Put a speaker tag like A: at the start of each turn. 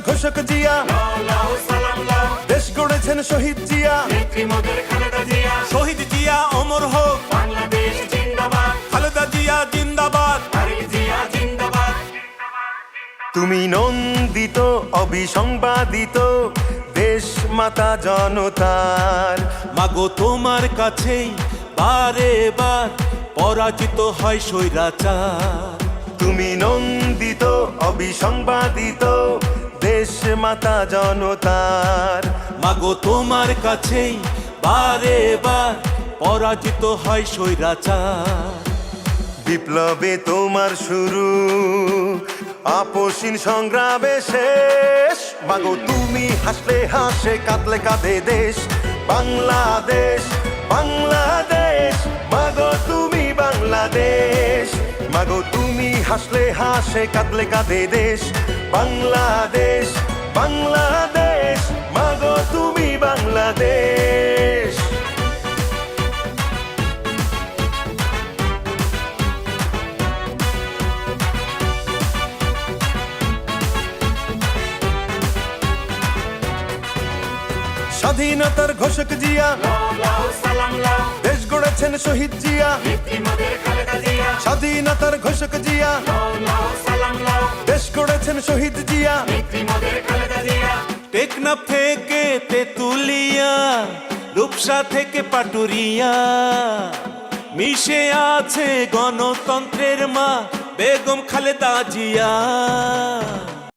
A: ঘোষক জিয়া, দেশ গড়েছেন শহীদ জিয়া।
B: শহীদ জিয়া অমর হোক,
C: বাংলাদেশ জিন্দাবাদ,
B: খালেদা জিয়া জিন্দাবাদ।
C: তারেক জিয়া জিন্দাবাদ।
A: তুমি নন্দিত অবিসংবাদিত দেশ মাতা জনতার।
B: মাগো তোমার কাছেই বারে বার পরাজিত হয় স্বৈরাচার।
A: তুমি নন্দিত অবিসংবাদিত দেশ মাতা জনতার।
B: মাগো তোমার কাছেই বারে বার পরাজিত হয় স্বৈরাচার।
A: বিপ্লবে তোমার শুরু, আপসীন সংগ্রামে শেষ। মাগো তুমি হাসলে হাসে, কাঁদলে কাঁদে দেশ বাংলাদেশ, বাংলাদেশ। মাগো তুমি বাংলাদেশ, মাগো তুমি হাসলে হাসে, কাঁদলে কাঁদে দেশ বাংলাদেশ, বাংলাদেশ। মাগো তুমি বাংলাদেশ। স্বাধীনতার ঘোষক জিয়া,
C: লাও সালাম লাও,
A: দেশ গড়েছেন শহীদ জিয়া।
C: নেত্রী মোদের খালেদা জিয়া।
A: স্বাধীনতার ঘোষক জিয়া,
C: লাও সালাম লাও,
A: দেশ গড়েছেন শহীদ জিয়া।
C: নেত্রী মোদের খালেদা জিয়া।
B: টেকনাফ থেকে তেতুলিয়া, রূপসা থেকে পাটুরিয়া, মিশে আছে গণতন্ত্রের মা বেগম খালেদা জিয়া।